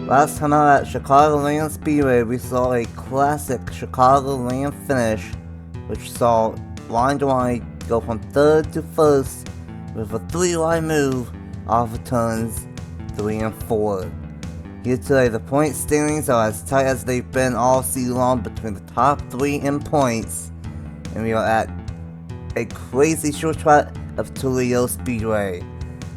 Last time out at Chicagoland Speedway, we saw a classic Chicagoland finish, which saw line to line go from third to first with a 3-line move off of turns 3 and 4. Here today, the point standings are as tight as they've been all season long between the top 3 in points, and we are at a crazy short track of Toledo Speedway.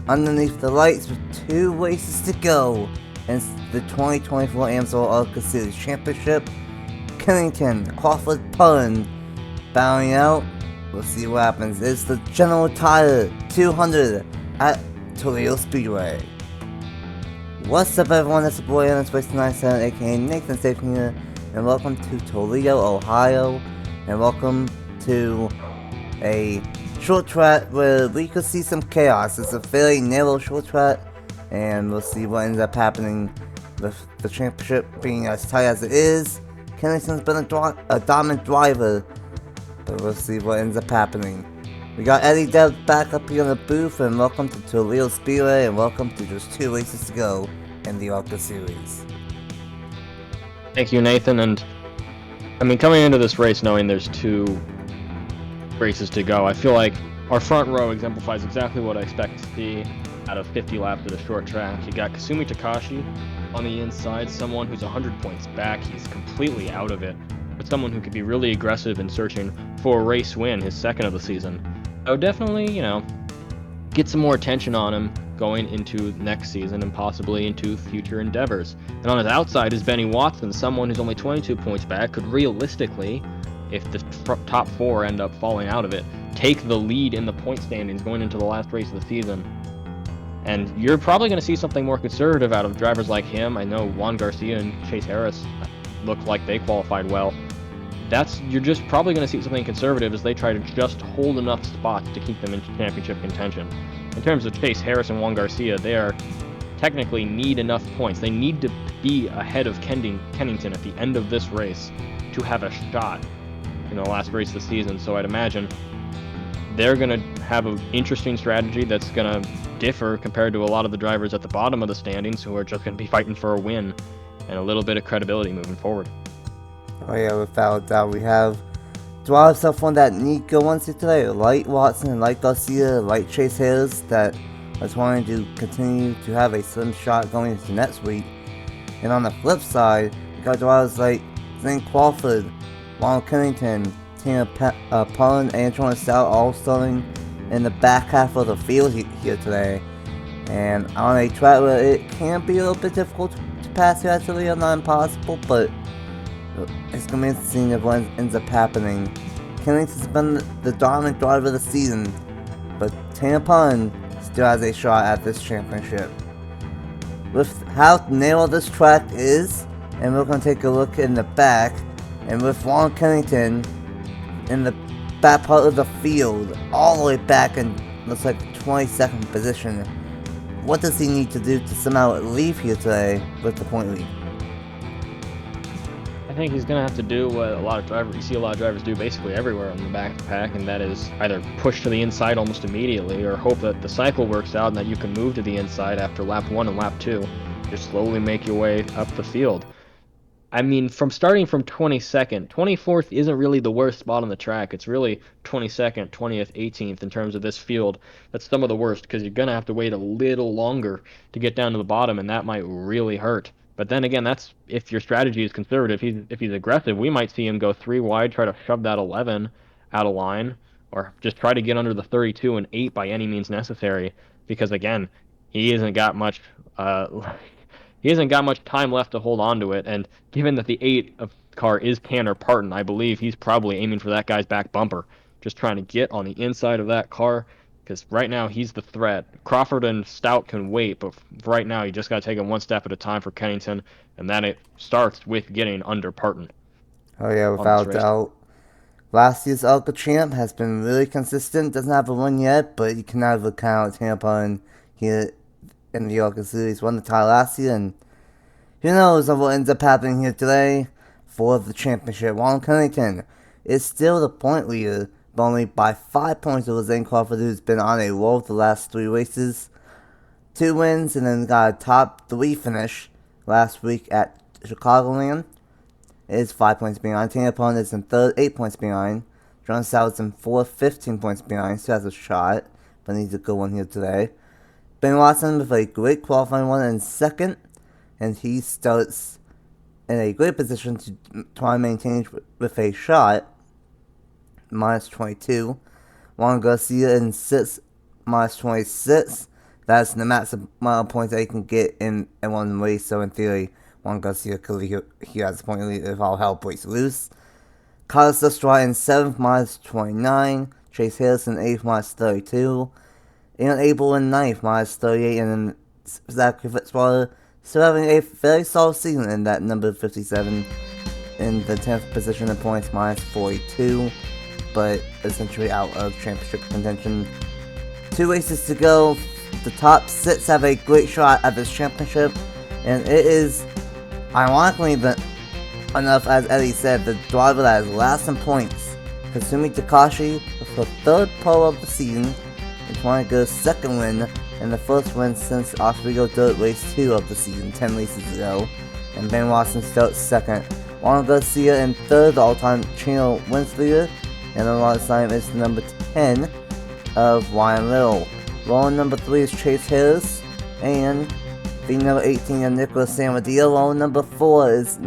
Underneath the lights with 2 races to go in the 2024 Amsoil ARCA Series Championship, Kennington, Crawford, Pun bowing out. We'll see what happens. It's the General Tire 200 at Toledo Speedway. What's up, everyone? It's your boy NR2003, aka Nathan Stapleton here, and welcome to Toledo, Ohio, and welcome to a short track where we could see some chaos. It's a very narrow short track, and we'll see what ends up happening with the championship being as tight as it is. Kennington's been a dominant driver, but we'll see what ends up happening. We got Eddie Dev back up here in the booth, and welcome to Toledo Speedway, and welcome to just 2 races to go in the ARCA Series. Thank you, Nathan, and I mean, coming into this race knowing there's 2 races to go, I feel like our front row exemplifies exactly what I expect to see out of 50 laps at a short track. You got Kasumi Takashi on the inside, someone who's 100 points back. He's completely out of it, but someone who could be really aggressive in searching for a race win, his second of the season. I would definitely, get some more attention on him going into next season and possibly into future endeavors. And on his outside is Benny Watson, someone who's only 22 points back, could realistically, if the top 4 end up falling out of it, take the lead in the point standings going into the last race of the season. And you're probably going to see something more conservative out of drivers like him. I know Juan Garcia and Chase Harris look like they qualified well. You're just probably going to see something conservative as they try to just hold enough spots to keep them in championship contention. In terms of Chase Harris and Juan Garcia, they are technically need enough points. They need to be ahead of Kennington at the end of this race to have a shot in the last race of the season. So I'd imagine they're going to have an interesting strategy that's going to differ compared to a lot of the drivers at the bottom of the standings who are just going to be fighting for a win and a little bit of credibility moving forward. Oh yeah, without doubt, we have drivers stuff on that need go on today, like Watson, like Garcia, like Chase Harris, that are trying to continue to have a slim shot going into next week. And on the flip side, we got drivers like Zane Crawford, Ronald Kennington, Tina Pun, and Antoine Stout all starting in the back half of the field here today. And on a track where it can be a little bit difficult to pass here, actually, not impossible, but it's going to be interesting if what ends up happening. Kennington's been the dominant driver of the season, but Tina Pun still has a shot at this championship. With how narrow this track is, and we're going to take a look in the back, and with Ron Kennington in the back part of the field, all the way back in, looks like, 22nd position, what does he need to do to somehow leave here today with the point lead? I think he's going to have to do what you see a lot of drivers do basically everywhere on the back of the pack, and that is either push to the inside almost immediately or hope that the cycle works out and that you can move to the inside after lap 1 and lap 2. Just slowly make your way up the field. I mean, starting from 22nd, 24th isn't really the worst spot on the track. It's really 22nd, 20th, 18th in terms of this field. That's some of the worst because you're going to have to wait a little longer to get down to the bottom, and that might really hurt. But then again, that's if your strategy is conservative. If he's aggressive, we might see him go 3 wide, try to shove that 11 out of line, or just try to get under the 32 and 8 by any means necessary. Because again, he hasn't got much time left to hold on to it. And given that the 8 of car is Tanner Parton, I believe he's probably aiming for that guy's back bumper, just trying to get on the inside of that car. Because right now, he's the threat. Crawford and Stout can wait, but right now, you just got to take it one step at a time for Kennington, and then it starts with getting under Parton. Oh yeah, without doubt. Last year's ARCA champ has been really consistent. Doesn't have a win yet, but you cannot really count Tampa here in the ARCA Series. Won the title last year, and who knows what ends up happening here today for the championship. Ron Kennington is still the point leader, but only by 5 points over Zane Crawford, who's been on a roll the last 3 races. 2 wins, and then got a top 3 finish last week at Chicagoland. It is 5 points behind. Tampon is in third, 8 points behind. John South is in fourth, 15 points behind. Still has a shot, but needs a good one here today. Ben Watson with a great qualifying one in second, and he starts in a great position to try and maintain with a shot, minus 22. Juan Garcia in sixth, minus 26. That's the maximum amount of points that he can get in one race, so in theory, Juan Garcia could he has a point lead if all hell breaks loose. Carlos Estrada in 7th, minus 29. Chase Harrison 8th, minus 32. And Abel in 9th, minus 38. And then Zachary Fitzwater still having a very solid season in that number 57 in the 10th position in points, minus 42. But essentially out of championship contention. 2 races to go. The top 6 have a great shot at this championship. And it is, ironically enough, as Eddie said, the driver that is last in points, Kasumi Takashi, with the 3rd pole of the season, and trying to get a 2nd win, and the 1st win since Oswego Dirt Race 2 of the season, 10 races ago, and Ben Watson starts 2nd. Juan Garcia in 3rd, the all-time channel wins leader, and the last time is number 10 of Ryan Little. Rolling number 3 is Chase Harris, and the number 18 of Nicholas Samadillo. Rolling number 4 is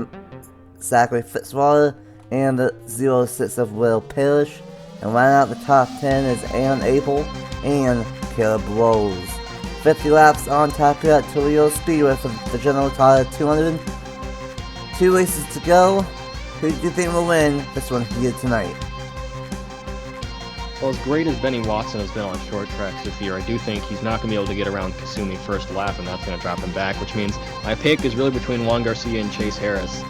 Zachary Fitzwater, and the 06 of Will Parrish. And rounding out the top 10 is Aaron Abel and Caleb Rose. 50 laps on tap here at Toledo Speedway for the General Tire 200. 2 races to go. Who do you think will win this one here tonight? Well, as great as Benny Watson has been on short tracks this year, I do think he's not going to be able to get around Kasumi first lap, and that's going to drop him back, which means my pick is really between Juan Garcia and Chase Harris.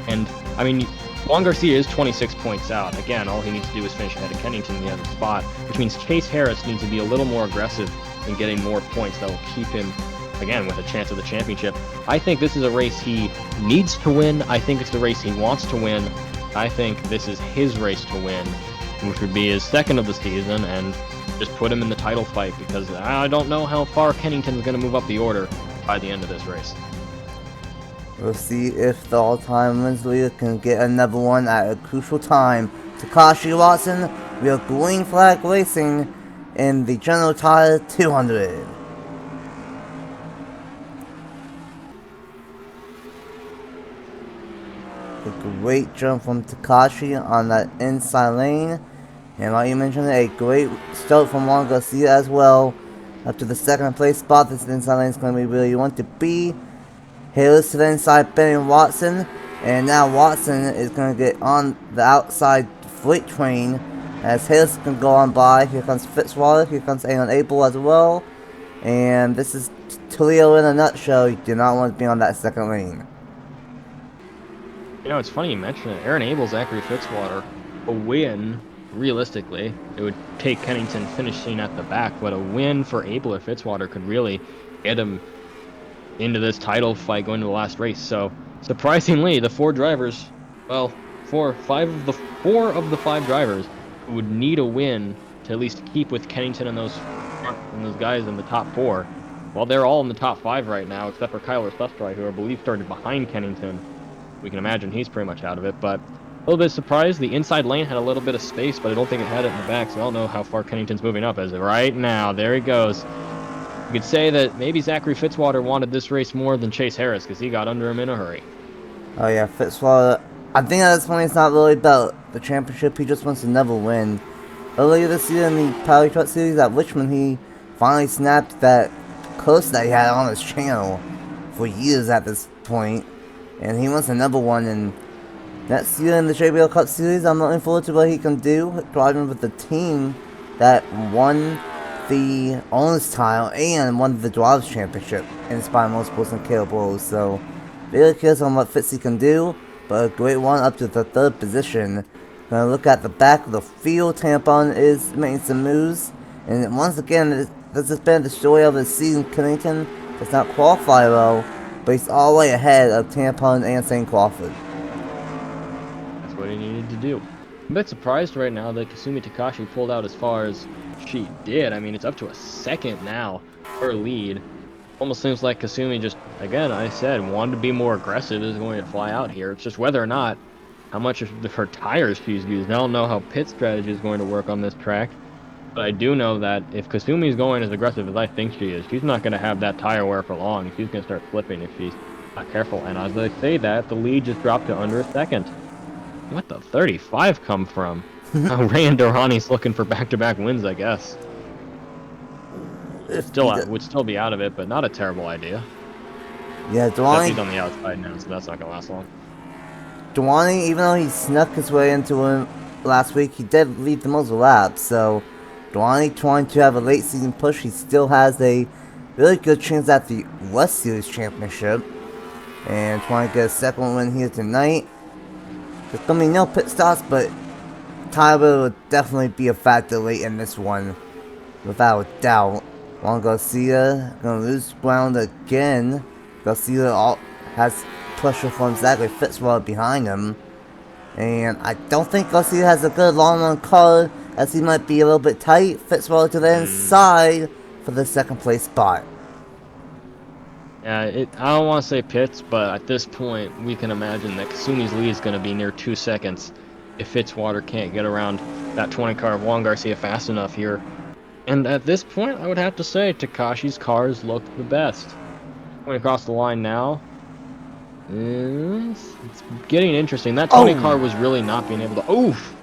And, I mean, Juan Garcia is 26 points out. Again, all he needs to do is finish ahead of Kennington in the other spot, which means Chase Harris needs to be a little more aggressive in getting more points that will keep him, again, with a chance of the championship. I think this is a race he needs to win. I think it's the race he wants to win. I think this is his race to win, which would be his 2nd of the season, and just put him in the title fight, because I don't know how far Kennington's going to move up the order by the end of this race. We'll see if the all-time wins leader can get another one at a crucial time. Takashi Watson, we are green flag racing in the General Tire 200. A great jump from Takashi on that inside lane. And like you mentioned, a great start from Juan Garcia as well. Up to the 2nd place spot, this inside lane is going to be where you want to be. Harris to the inside, Benny Watson. And now Watson is going to get on the outside freight train as Harris can go on by. Here comes Fitzwater, here comes Aaron Abel as well. And this is Toledo in a nutshell. You do not want to be on that 2nd lane. You know, it's funny you mention it. Aaron Abel, Zachary Fitzwater, a win, realistically, it would take Kennington finishing at the back, but a win for Abel or Fitzwater could really get him into this title fight going to the last race. So, surprisingly, the 4 drivers, well, 4 of the 5 drivers would need a win to at least keep with Kennington and those guys in the top 4. Well, they're all in the top 5 right now, except for Kyler Sustry, who I believe started behind Kennington. We can imagine he's pretty much out of it, but a little bit surprised. The inside lane had a little bit of space, but I don't think it had it in the back, so I don't know how far Kennington's moving up as of right now. There he goes. You could say that maybe Zachary Fitzwater wanted this race more than Chase Harris, because he got under him in a hurry. Oh yeah, Fitzwater, I think at this point it's not really about the championship, he just wants another win. Earlier this year in the Power Truck Series at Richmond, he finally snapped that curse that he had on his channel for years at this point, and he wants another one. And next year in the JBL Cup Series, I'm looking forward to what he can do, driving with the team that won the Owners title and won the Drivers Championship in Inspire Motorsports and Caleb Rose. So, really curious on what Fitzy can do, but a great one up to the 3rd position. Gonna look at the back of the field. Tampon is making some moves, and once again, this has been the story of the season. Kennington does not qualify well, but he's all the way ahead of Tampon and St. Crawford. That's what he needed to do. I'm a bit surprised right now that Kasumi Takashi pulled out as far as she did. I mean, it's up to a 2nd now, her lead. Almost seems like Kasumi just, again, I said, wanted to be more aggressive, is going to fly out here. It's just whether or not, how much of her tires she's used. I don't know how pit strategy is going to work on this track, but I do know that if Kasumi is going as aggressive as I think she is, she's not going to have that tire wear for long. She's going to start flipping if she's not careful. And as I say that, the lead just dropped to under a second. What the 35 come from? Ray and Durrani's looking for back-to-back wins, I guess. Would still be out of it, but not a terrible idea. Yeah, Except Durrani, he's on the outside now, so that's not gonna last long. Durrani, even though he snuck his way into him last week, he did lead the most laps. So Durrani trying to have a late season push, he still has a really good chance at the West Series Championship. And trying to get a second win here tonight. There's gonna be no pit stops, but Tyler will definitely be a factor late in this one, without a doubt. Juan Garcia gonna lose ground again. Garcia has pressure from Zachary Fitzgerald behind him. And I don't think Garcia has a good long run car, as he might be a little bit tight. Fitzgerald to the inside for the second place spot. Yeah, I don't want to say pits, but at this point, we can imagine that Kasumi's lead is going to be near 2 seconds if Fitzwater can't get around that 20 car of Juan Garcia fast enough here. And at this point, I would have to say Takashi's cars look the best. Going across the line now. It's getting interesting. That 20 car was really not being able to... Oof!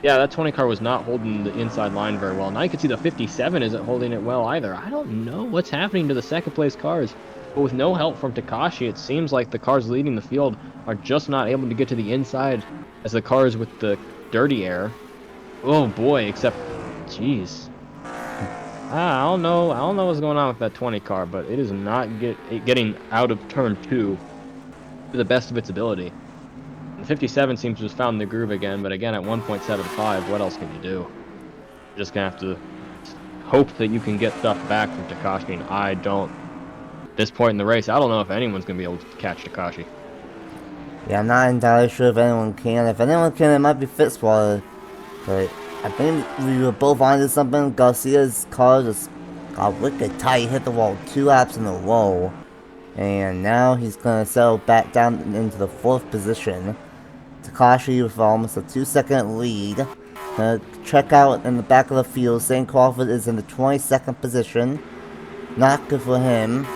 Yeah, that 20 car was not holding the inside line very well. Now you can see the 57 isn't holding it well either. I don't know what's happening to the second place cars. But with no help from Takashi, it seems like the cars leading the field are just not able to get to the inside as the cars with the dirty air. Oh boy, except... Jeez. I don't know what's going on with that 20 car, but it is not getting out of turn 2 to the best of its ability. The 57 seems to have found the groove again, but again at 1.75, what else can you do? You're just gonna have to hope that you can get stuff back from Takashi, and I don't. At this point in the race, I don't know if anyone's gonna be able to catch Takashi. Yeah, I'm not entirely sure if anyone can. If anyone can, it might be Fitzwater. But I think we were both onto something. Garcia's car just got wicked tight, hit the wall 2 laps in a row. And now he's going to settle back down into the 4th position. Takashi with almost a 2-second lead. Check out in the back of the field. St. Crawford is in the 22nd position. Not good for him.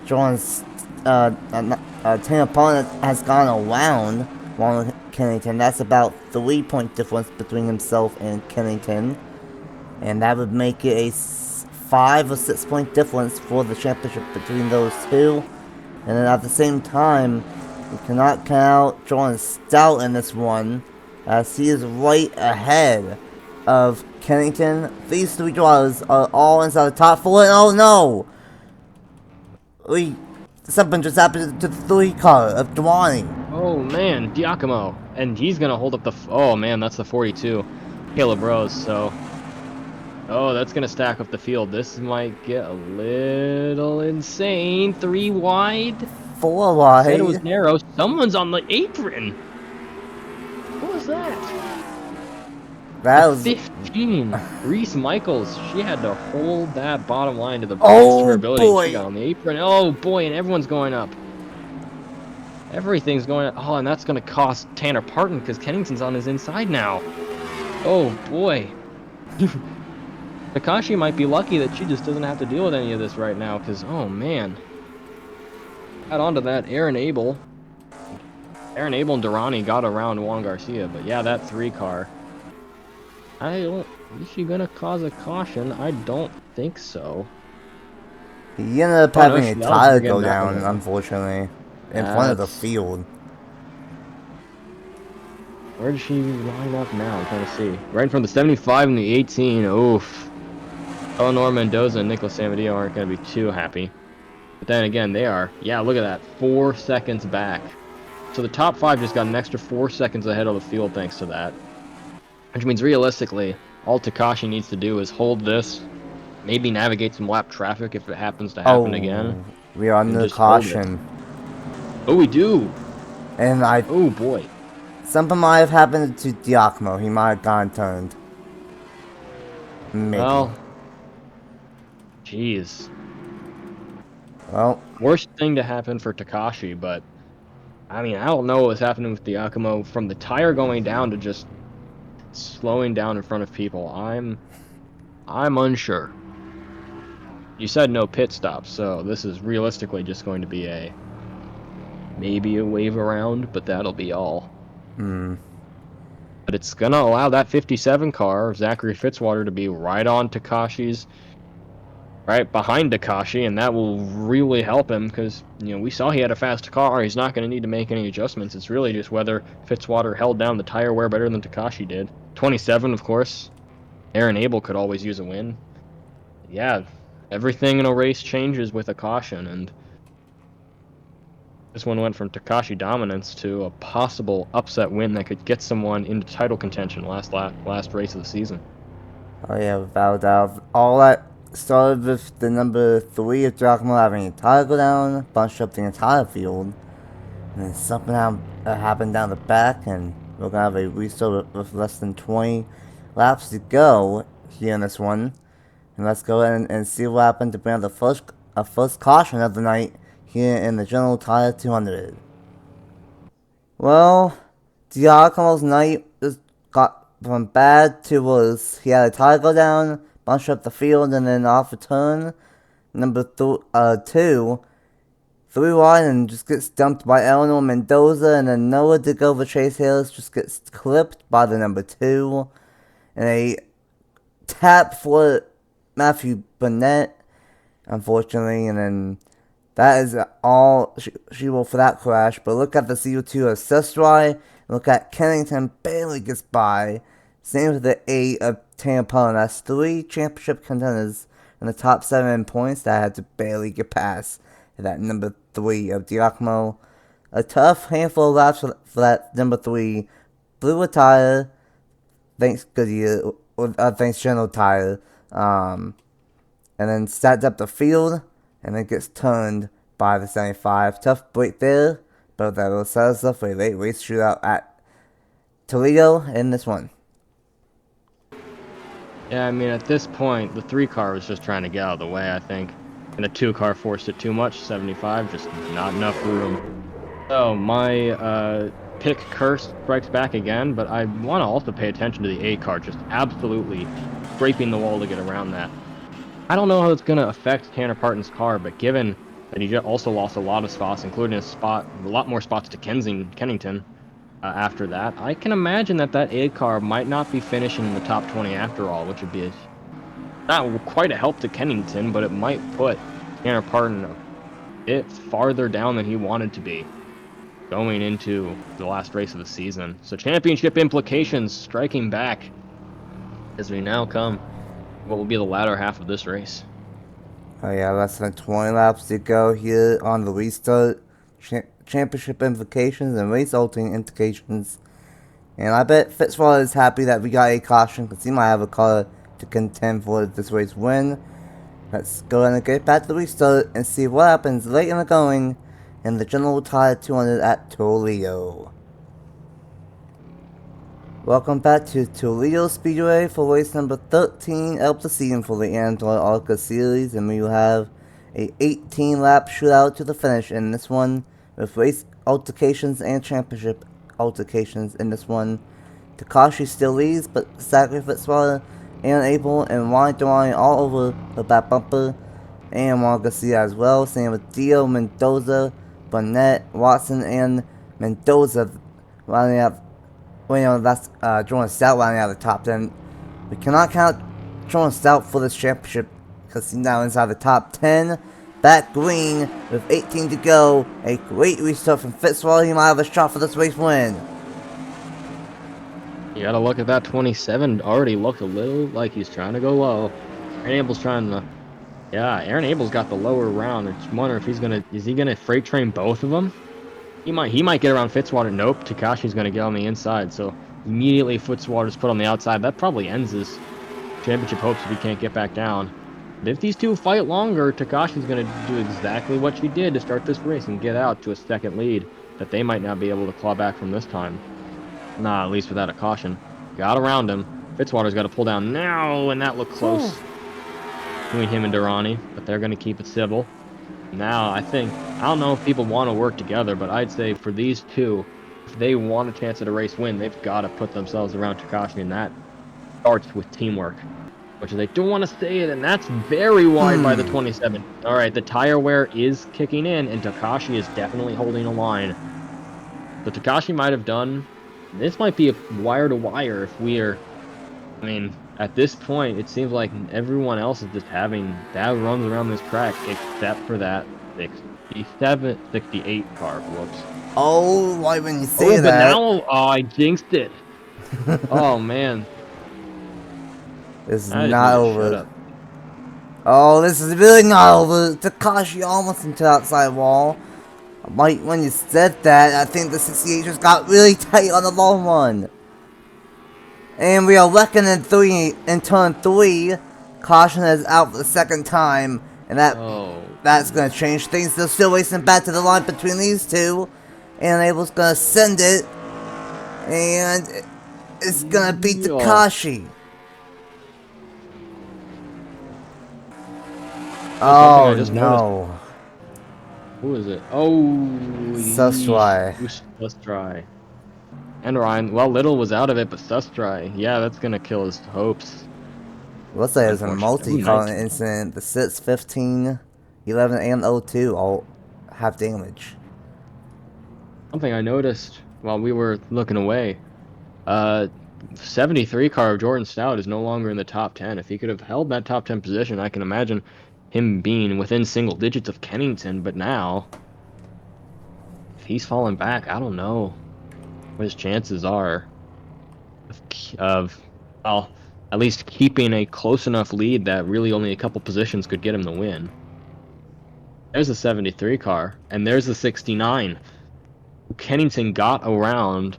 John's team opponent has gone around Ronald Kennington. That's about 3-point difference between himself and Kennington. And that would make it a 5 or 6 point difference for the championship between those two. And then at the same time, we cannot count out Jordan Stout in this one, as he is right ahead of Kennington. These 3 drivers are all inside the top 4, and oh no! Something just happened to the 3 car of Dwani. Oh man, Giacomo. And he's gonna hold up the... Oh man, that's the 42. Caleb Rose, so... Oh, that's gonna stack up the field. This might get a little insane. 3 wide. 4 wide. Said it was narrow. Someone's on the apron. What was that? That was 15. Reese Michaels. She had to hold that bottom line to the best of her ability. Boy. She got on the apron. Oh boy, and everyone's going up. Everything's going up. Oh, and that's gonna cost Tanner Parton because Kennington's on his inside now. Oh boy. Takashi might be lucky that she just doesn't have to deal with any of this right now, because, oh man. Got onto that, Aaron Abel and Durrani got around Juan Garcia, but yeah, that 3 car. Is she gonna cause a caution? I don't think so. He ended up having a tire go down, unfortunately, in front of the field. Where did she line up now? I'm trying to see. Right in front of the 75 and the 18. Oof. Eleanor Mendoza and Nicholas Amadeo aren't going to be too happy. But then again, they are. Yeah, look at that. 4 seconds back. So the top 5 just got an extra 4 seconds ahead of the field thanks to that. Which means realistically, all Takashi needs to do is hold this, maybe navigate some lap traffic if it happens to happen again. We are under caution. Oh, we do. And oh boy. Something might have happened to Giacomo. He might have gone turned. Maybe. Well, jeez. Well, Worst thing to happen for Takashi, but I mean, I don't know what's happening with the Yakumo from the tire going down to just slowing down in front of people. I'm unsure. You said no pit stops, so this is realistically just going to be maybe a wave around, but that'll be all. But it's gonna allow that 57 car, Zachary Fitzwater, to be right on Takashi's, right behind Takashi, and that will really help him because, you know, we saw he had a fast car. He's not going to need to make any adjustments. It's really just whether Fitzwater held down the tire wear better than Takashi did. 27, of course. Aaron Abel could always use a win. Yeah, everything in a race changes with a caution, and this one went from Takashi dominance to a possible upset win that could get someone into title contention last race of the season. oh yeah, without a doubt. All that started with the number 3 of Giacomo having a tire go down, bunched up the entire field. And then something happened down the back, and we're gonna have a restart with less than 20 laps to go here in this one. And let's go ahead and see what happened to bring out the first caution of the night here in the General Tire 200. Well, Giacomo's night just got from bad to worse. He had a tire go down, bunched up the field, and then off a turn, number 2, 3 wide, and just gets dumped by Eleanor Mendoza, and then nowhere to go for Chase Harris, just gets clipped by the number 2, and a tap for Matthew Burnett, unfortunately, and then that is all she will for that crash. But look at the CO2 of Sestry. Look at Kennington barely gets by. Same with the 8 of Tampon. That's 3 championship contenders in the top 7 points that had to barely get past that number 3 of Giacomo. A tough handful of laps for that number 3. Blew a tire. Thanks Goodyear. Thanks General Tire. And then stacked up the field, and then gets turned by the 75. Tough break there, but that will set us up for a late race shootout at Toledo in this one. Yeah, I mean, at this point, the 3 car was just trying to get out of the way, I think. And the 2 car forced it too much, 75, just not enough room. So, my pick curse strikes back again, but I want to also pay attention to the 8 car, just absolutely scraping the wall to get around that. I don't know how it's going to affect Tanner Parton's car, but given that he also lost a lot of spots, including a lot more spots to Kennington after that, I can imagine that 8 car might not be finishing in the top 20 after all, which would be not quite a help to Kennington, but it might put Tanner Parton a bit farther down than he wanted to be going into the last race of the season. So championship implications striking back as we now come what will be the latter half of this race. Oh yeah, less than 20 laps to go here on the restart. Championship implications and race altering implications. And I bet Fitzwater is happy that we got a caution because he might have a car to contend for this race win. Let's go ahead and get back to the restart and see what happens late in the going in the General Tire 200 at Toledo. Welcome back to Toledo Speedway for race number 13 of the season for the Amsoil ARCA Series, and we will have a 18-lap shootout to the finish in this one, with race altercations and championship altercations in this one. Takashi still leads, but Zachary Fitzwater and Abel and Ryan Durrani all over the back bumper, and Juan Garcia as well. Same with Dio, Mendoza, Burnett, Watson, and Mendoza rounding out. Well, you know, that's Jordan Stout rounding out the top 10. We cannot count Jordan Stout for this championship because he's now inside the top 10. Back green with 18 to go. A great restart from Fitzwater. He might have a shot for this race win. You gotta look at that 27. Already looked a little like he's trying to go low. Aaron Abel's trying to... Yeah, Aaron Abel's got the lower round. I just wonder if is he gonna freight train both of them? He might get around Fitzwater. Nope, Takashi's going to get on the inside. So immediately Fitzwater's put on the outside. That probably ends his championship hopes if he can't get back down. But if these two fight longer, Takashi's going to do exactly what she did to start this race and get out to a second lead that they might not be able to claw back from this time. Nah, at least without a caution. Got around him. Fitzwater's got to pull down now, and that looked close between him and Durrani, but they're going to keep it civil. Now, I don't know if people want to work together, but I'd say for these two, if they want a chance at a race win, they've got to put themselves around Takashi, and that starts with teamwork. Which they don't want to say it, and that's very wide by the 27. All right, the tire wear is kicking in, and Takashi is definitely holding a line. So Takashi might have done. This might be a wire to wire if we're. I mean, at this point, it seems like everyone else is just having bad runs around this track, except for that 67, 68 car. Whoops. Oh, why when you say But that? now, I jinxed it. Oh man. This is I just not need to shut over. up. Oh, this is really not over. Takashi almost into the outside wall. Mike, when you said that, I think the 68 just got really tight on the long run. And we are reckoning in turn 3. Caution is out for the second time. And that's going to change things. They're still racing back to the line between these two. And Abel's going to send it. And it's going to beat Takashi. Oh, no. Who is it? Oh, Sustry. Sustry. And Ryan, well, Little was out of it, but Sustry, yeah, that's gonna kill his hopes. Looks like there's a multi-car incident. The 6, 15, 11, and 02 all have damage. Something I noticed while we were looking away, 73 car of Jordan Stout is no longer in the top 10. If he could have held that top 10 position, I can imagine him being within single digits of Kennington, but now, if he's falling back, I don't know what his chances are of well, at least keeping a close enough lead that really only a couple positions could get him the win. There's a 73 car, and there's a 69. Kennington got around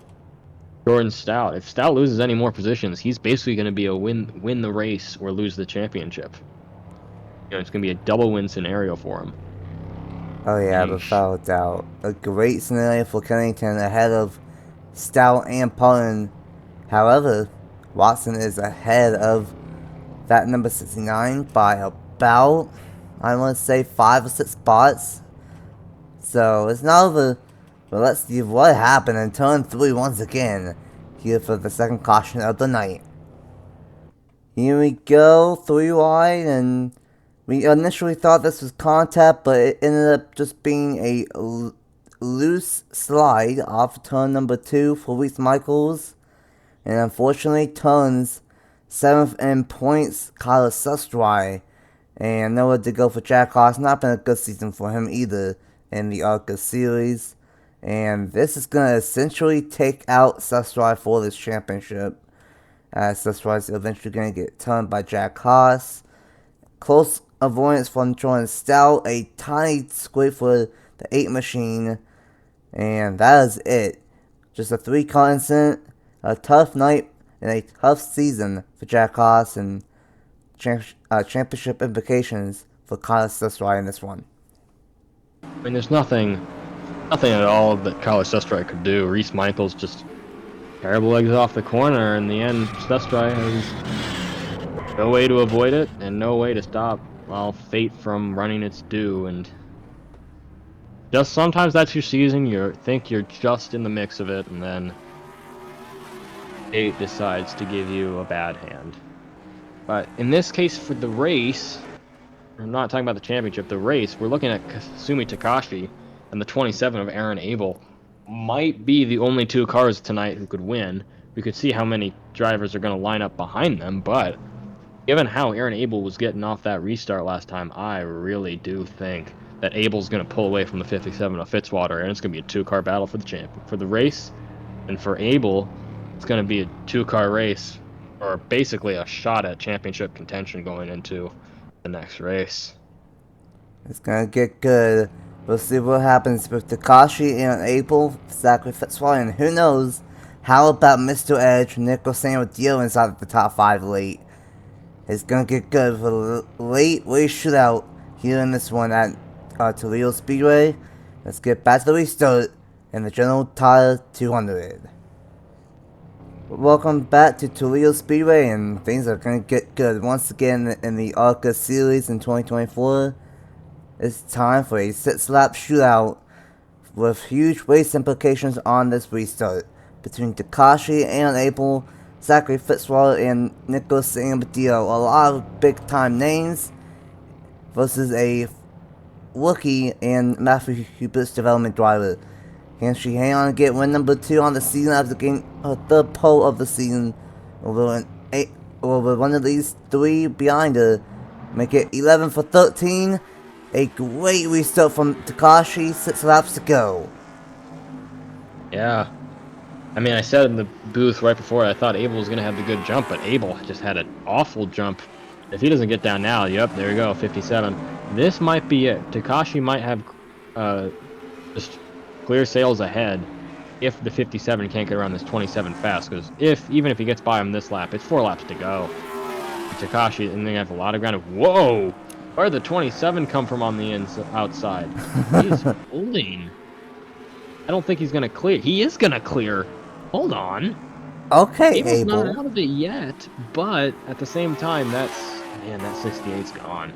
Jordan Stout. If Stout loses any more positions, he's basically going to be a win the race or lose the championship. You know, it's going to be a double win scenario for him. Oh yeah, without doubt. A great scenario for Kennington ahead of Stout and Pullen. However, Watson is ahead of that number 69 by about, I want to say, 5 or 6 spots. So it's not over. But let's see what happened in turn 3 once again. Here for the second caution of the night. Here we go, 3 wide, and we initially thought this was contact, but it ended up just being a loose slide off turn number 2 for Reese Michaels. And unfortunately, turns 7th in points, Kyle Sustry. And nowhere to go for Jack Haas. Not been a good season for him either in the ARCA Series. And this is going to essentially take out Sustry for this championship. As Sustry is eventually going to get turned by Jack Haas. Close avoidance from Jordan Stout. A tiny scrape for the 8 machine. And that is it. Just a 3-car incident. A tough night and a tough season for Jack Haas. And championship implications for Kyle Sustry in this one. I mean, there's nothing at all that Kyle Sustry could do. Reese Michaels just terrible legs off the corner. In the end, Sustry has no way to avoid it and no way to stop, well, fate from running its due. And just sometimes that's your season. You think you're just in the mix of it, and then fate decides to give you a bad hand. But in this case, for the race, I'm not talking about the championship, the race, we're looking at Kasumi Takashi and the 27 of Aaron Abel. Might be the only 2 cars tonight who could win. We could see how many drivers are going to line up behind them, but given how Aaron Abel was getting off that restart last time, I really do think that Abel's going to pull away from the 57 of Fitzwater, and it's going to be a 2-car battle for the champion. For the race, and for Abel, it's going to be a 2-car race, or basically a shot at championship contention going into the next race. It's going to get good. We'll see what happens with Takashi and Abel, Zachary Fitzwater, and who knows, how about Mr. Edge, Nico Sanrodillo inside the top 5 late. It's going to get good for the late race shootout here in this one at Toledo Speedway. Let's get back to the restart in the General Tire 200. Welcome back to Toledo Speedway, and things are going to get good once again in the ARCA Series in 2024. It's time for a 6-lap shootout with huge race implications on this restart between Takashi and Abel, Zachary Fitzwater and Nicholas Amodeo. A lot of big time names versus a rookie and Matthew Hubert's development driver. Can she hang on and get win number 2 on the season after getting her 3rd pole of the season over one of these 3 behind her? Make it 11 for 13. A great restart from Takashi, 6 laps to go. Yeah. I mean, I said in the booth right before, I thought Abel was going to have the good jump, but Abel just had an awful jump. If he doesn't get down now, yep, there you go, 57. This might be it. Takashi might have just clear sails ahead if the 57 can't get around this 27 fast, because even if he gets by him this lap, it's 4 laps to go. Takashi, and they have a lot of ground. Whoa! Where'd the 27 come from on the outside? He's holding. I don't think he's gonna clear. He is gonna clear. Hold on. Okay, Abel's Abel. not out of it yet, but at the same time, that 68's gone.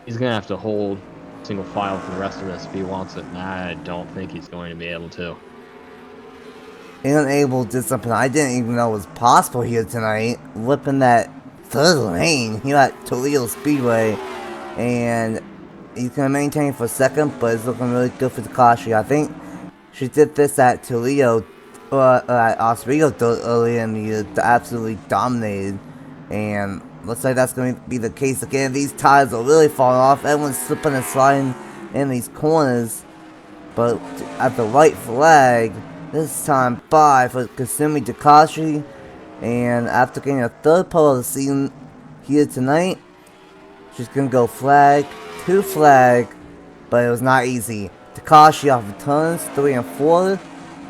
He's gonna have to hold single file for the rest of this if he wants it. And I don't think he's going to be able to. And Abel did something I didn't even know was possible here tonight, whipping that 3rd lane here at Toledo Speedway, and he's going to maintain for 2nd, but it's looking really good for Takashi. I think she did this at Toledo, at Oswego earlier in the year, absolutely dominated, and looks like that's going to be the case again. These tires are really falling off, everyone's slipping and sliding in these corners, but at the right flag, this time by for Kasumi Takashi, and after getting a 3rd pole of the season here tonight, she's gonna go flag to flag, but it was not easy. Takashi off of turns 3 and 4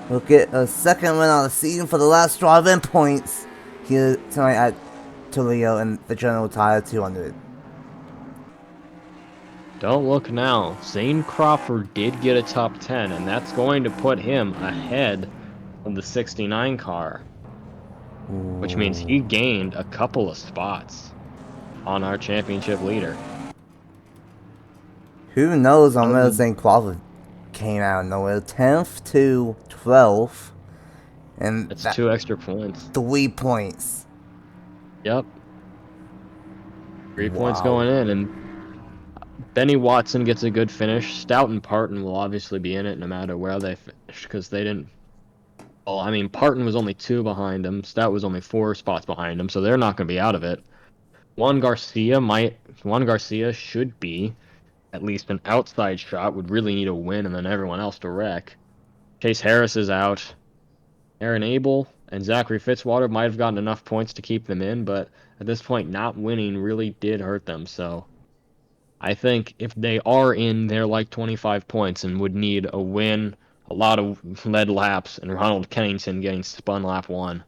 will get a 2nd win on the season for the last drive-in points here tonight at Toledo in the General Tire 200. Don't look now. Zane Crawford did get a top 10, and that's going to put him ahead of the 69 car. Which means he gained a couple of spots on our championship leader. Who knows on where Zane Crawford came out of nowhere. 10th to 12th. And that's 2 extra points. 3 points. Yep. 3 points going in, and Benny Watson gets a good finish. Stout and Parton will obviously be in it no matter where they finish, because they didn't... Well, I mean, Parton was only 2 behind him. Stout was only 4 spots behind him, so they're not going to be out of it. Juan Garcia should be at least an outside shot, would really need a win, and then everyone else to wreck. Chase Harris is out. Aaron Abel and Zachary Fitzwater might have gotten enough points to keep them in, but at this point, not winning really did hurt them, so... I think if they are in, they're like 25 points and would need a win, a lot of lead laps, and Ronald Kennington getting spun lap 1.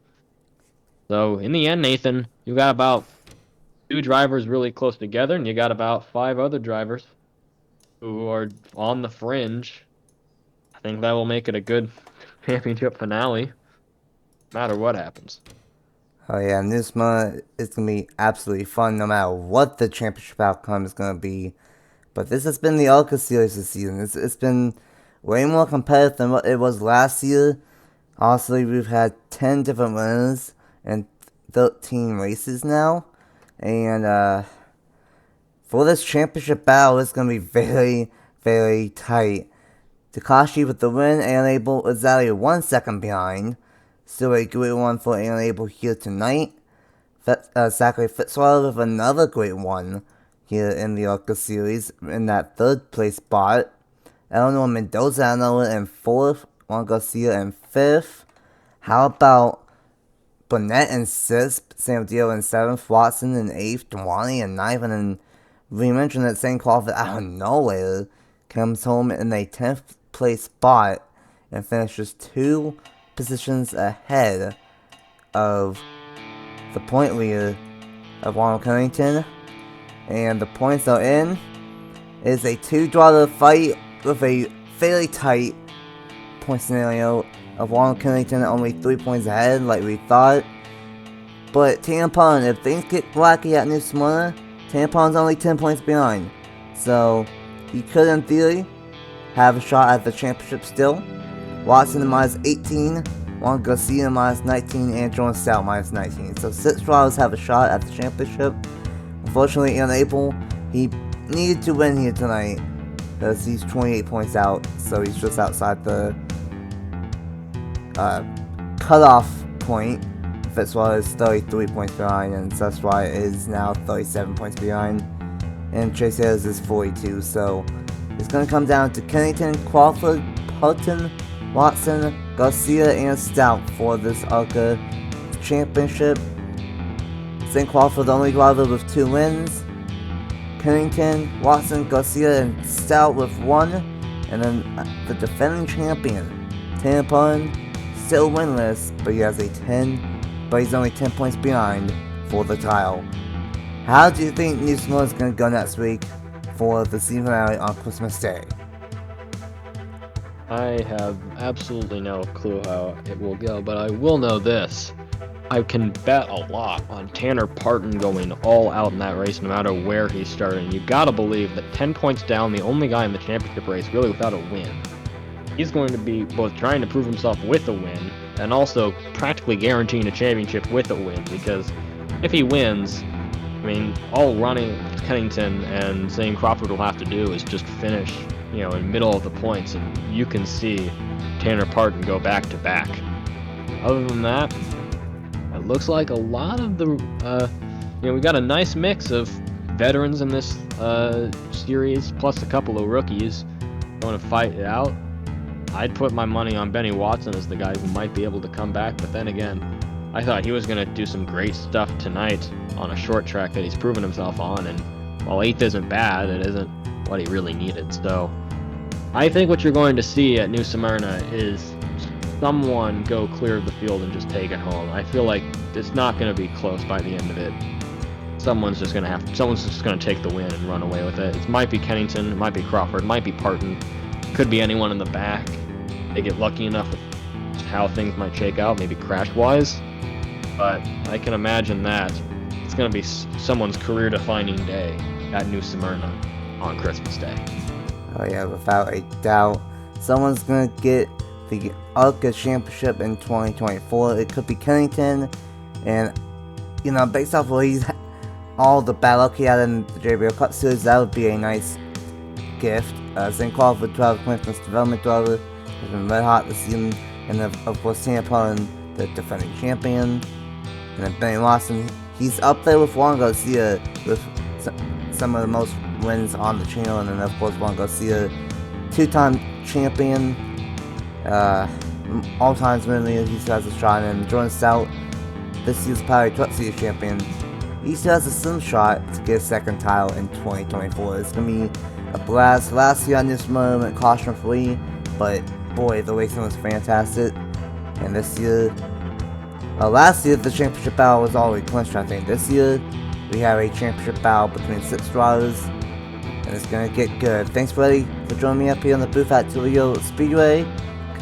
So, in the end, Nathan, you got about 2 drivers really close together, and you got about 5 other drivers who are on the fringe. I think that will make it a good championship finale, no matter what happens. Oh yeah, and this month is going to be absolutely fun no matter what the championship outcome is going to be. But this has been the ARCA Series this season. It's been way more competitive than what it was last year. Honestly, we've had 10 different winners and 13 races now. And for this championship battle, it's going to be very, very tight. Takashi with the win, and Abel is only 1 second behind. Still a great one for Abel here tonight. Zachary Fitzwater with another great one here in the ARCA Series in that 3rd place spot. Eleanor Mendoza in 4th. Juan Garcia in 5th. How about Burnett in 6th, Sam Dio in 7th, Watson in 8th, Dwani in 9th, and then we mentioned that St. Crawford out of nowhere comes home in a 10th place spot and finishes 2 positions ahead of the point leader of Ronald Kennington. And the points are in. It is a 2-driver fight with a fairly tight point scenario of Ronald Kennington only 3 points ahead like we thought. But Tampon, if things get wacky at New Smyrna, Tampon's only 10 points behind. So he could, in theory, have a shot at the championship still. Watson minus 18, Juan Garcia minus 19, and Jordan Stout minus 19. So 6 drivers have a shot at the championship. Unfortunately, in April, he needed to win here tonight because he's 28 points out, so he's just outside the cutoff point. Fitzwater is 33 points behind, and Sestroy is now 37 points behind, and Chase Hayes is 42. So it's going to come down to Kennington, Crawford, Hutton, Watson, Garcia, and Stout for this ARCA championship. St. Crawford, the only driver with 2 wins. Kennington, Watson, Garcia, and Stout with 1. And then the defending champion, Tampon, still winless, but he has a 10, but he's only 10 points behind for the title. How do you think New Smyrna is going to go next week for the season finale on Christmas Day? I have absolutely no clue how it will go, but I will know this. I can bet a lot on Tanner Parton going all out in that race no matter where he's starting. You gotta believe that 10 points down, the only guy in the championship race really without a win. He's going to be both trying to prove himself with a win and also practically guaranteeing a championship with a win, because if he wins, I mean, all running Kennington and St. Crawford will have to do is just finish, you know, in middle of the points, and you can see Tanner Parton go back to back. Other than that, it looks like a lot of the, we got a nice mix of veterans in this series, plus a couple of rookies going to fight it out. I'd put my money on Benny Watson as the guy who might be able to come back, but then again, I thought he was going to do some great stuff tonight on a short track that he's proven himself on, and while 8th isn't bad, it isn't what he really needed. So I think what you're going to see at New Smyrna is someone go clear of the field and just take it home. I feel like it's not going to be close by the end of it. Someone's just going to take the win and run away with it. It might be Kennington, it might be Crawford, it might be Parton, could be anyone in the back. They get lucky enough with how things might shake out, maybe crash-wise. But I can imagine that it's going to be someone's career-defining day at New Smyrna on Christmas Day. Oh yeah, without a doubt. Someone's going to get the ARCA Championship in 2024. It could be Kennington, and based off what all the bad luck he had in the JBL Cup Series, that would be a nice gift. St. Crawford, 12 points development driver, has been red hot this season, and then of course Tampon, the defending champion, and then Benny Watson. He's up there with Juan Garcia with some of the most wins on the channel, and then of course Juan Garcia, 2-time champion. All times winner, he still has a shot, and Jordan Stout, this year's Power Truck Series champion, he still has a slim shot to get a second title in 2024. It's gonna be a blast. Last year on this moment, caution free, but boy, the racing was fantastic. And this year, last year the championship battle was already clinched, I think. This year, we have a championship battle between 6 drivers, and it's gonna get good. Thanks, buddy, for joining me up here on the booth at Toledo Speedway.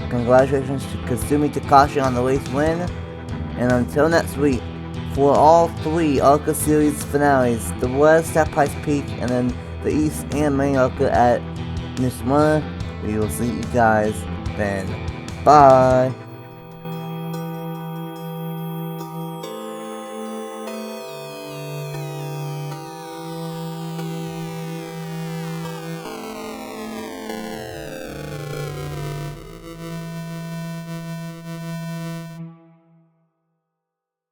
Congratulations to Kasumi Takashi on the race win. And until next week, for all 3 ARCA Series finales, the West at Pikes Peak, and then the East and Main ARCA at New Smyrna, we will see you guys then. Bye!